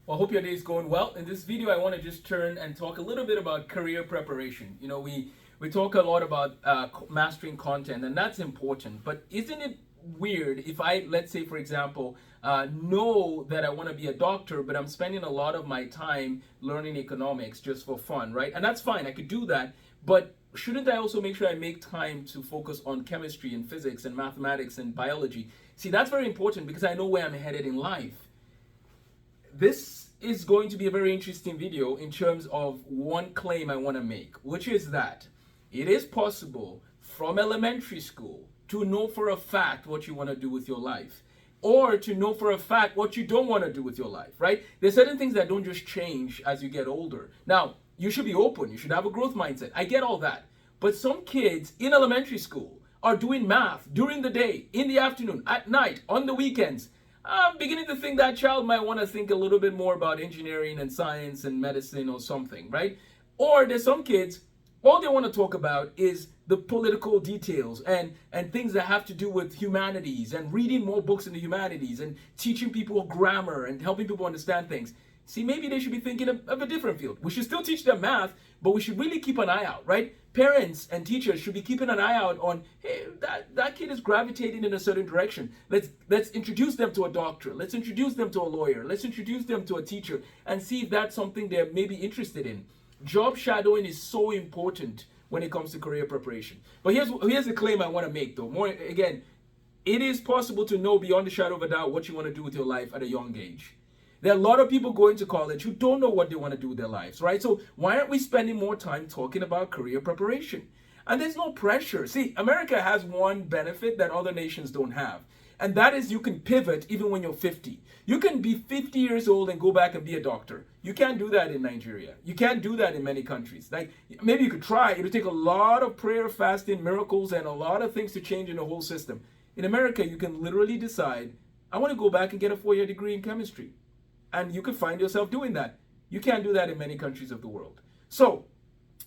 Well, I hope your day is going well. In this video, I want to just turn and talk a little bit about career preparation. We talk a lot about mastering content, and that's important. But isn't it weird if I, let's say, for example, know that I want to be a doctor, but I'm spending a lot of my time learning economics just for fun, right? And that's fine. I could do that. But shouldn't I also make sure I make time to focus on chemistry and physics and mathematics and biology? See, that's very important because I know where I'm headed in life. This is going to be a very interesting video in terms of one claim I want to make, which is that it is possible from elementary school to know for a fact what you want to do with your life, or to know for a fact what you don't want to do with your life, right? There's certain things that don't just change as you get older. Now, you should be open. You should have a growth mindset. I get all that. But some kids in elementary school are doing math during the day, in the afternoon, at night, on the weekends. I'm beginning to think that child might want to think a little bit more about engineering and science and medicine or something, right? Or there's some kids, all they want to talk about is the political details and things that have to do with humanities and reading more books in the humanities and teaching people grammar and helping people understand things. See, maybe they should be thinking of a different field. We should still teach them math, but we should really keep an eye out, right? Parents and teachers should be keeping an eye out on, hey, that kid is gravitating in a certain direction. Let's introduce them to a doctor. Let's introduce them to a lawyer. Let's introduce them to a teacher and see if that's something they're maybe interested in. Job shadowing is so important when it comes to career preparation. But here's the claim I want to make, though. More again, it is possible to know beyond the shadow of a doubt what you want to do with your life at a young age. There are a lot of people going to college who don't know what they want to do with their lives, right? So why aren't we spending more time talking about career preparation? And there's no pressure. See, America has one benefit that other nations don't have. And that is you can pivot even when you're 50. You can be 50 years old and go back and be a doctor. You can't do that in Nigeria. You can't do that in many countries. Like, maybe you could try. It'll take a lot of prayer, fasting, miracles, and a lot of things to change in the whole system. In America, you can literally decide, I want to go back and get a 4-year degree in chemistry. And you can find yourself doing that. You can't do that in many countries of the world. So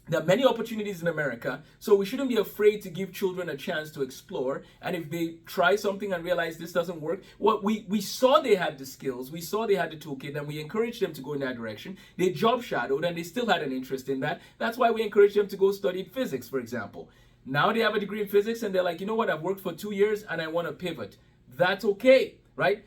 there are many opportunities in America, so we shouldn't be afraid to give children a chance to explore. And if they try something and realize this doesn't work, well, we saw they had the skills, we saw they had the toolkit, and we encouraged them to go in that direction. They job shadowed and they still had an interest in that. That's why we encouraged them to go study physics, for example. Now they have a degree in physics and they're like, you know what, I've worked for 2 years and I want to pivot. That's okay, right?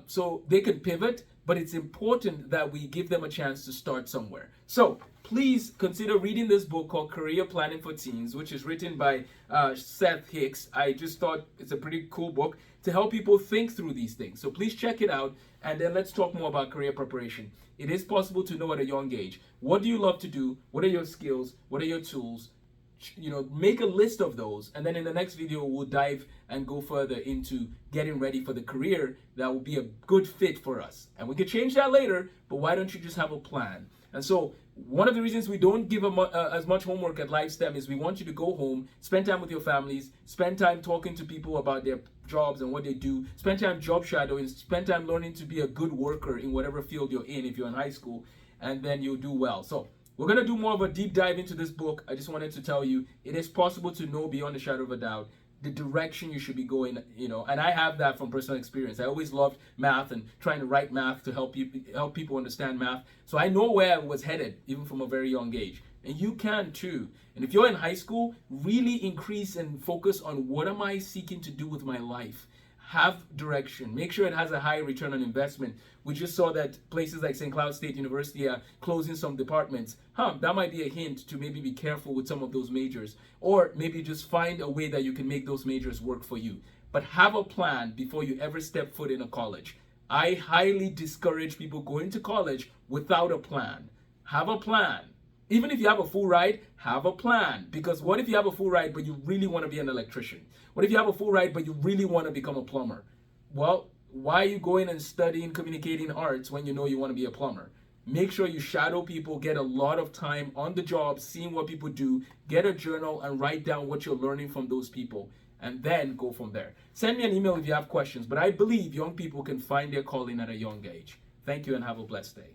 So they can pivot, but it's important that we give them a chance to start somewhere. So please consider reading this book called Career Planning for Teens, which is written by Seth Hicks. I just thought it's a pretty cool book to help people think through these things. So please check it out, and then let's talk more about career preparation. It is possible to know at a young age. What do you love to do? What are your skills? What are your tools? Make a list of those, and then in the next video we'll dive and go further into getting ready for the career that will be a good fit for us. And we can change that later, but why don't you just have a plan? And so one of the reasons we don't give as much homework at LifeSTEM is we want you to go home, spend time with your families, spend time talking to people about their jobs and what they do, spend time job shadowing, spend time learning to be a good worker in whatever field you're in if you're in high school, and then you'll do well. So we're going to do more of a deep dive into this book. I just wanted to tell you, it is possible to know beyond the shadow of a doubt the direction you should be going, and I have that from personal experience. I always loved math and trying to write math to help people understand math. So I know where I was headed, even from a very young age. And you can too. And if you're in high school, really increase and focus on what am I seeking to do with my life? Have direction. Make sure it has a high return on investment. We just saw that places like St. Cloud State University are closing some departments. That might be a hint to maybe be careful with some of those majors, or maybe just find a way that you can make those majors work for you. But have a plan before you ever step foot in a college. I highly discourage people going to college without a plan. Have a plan. Even if you have a full ride, have a plan. Because what if you have a full ride, but you really want to be an electrician? What if you have a full ride, but you really want to become a plumber? Well, why are you going and studying communicating arts when you know you want to be a plumber? Make sure you shadow people, get a lot of time on the job, seeing what people do, get a journal and write down what you're learning from those people, and then go from there. Send me an email if you have questions, but I believe young people can find their calling at a young age. Thank you and have a blessed day.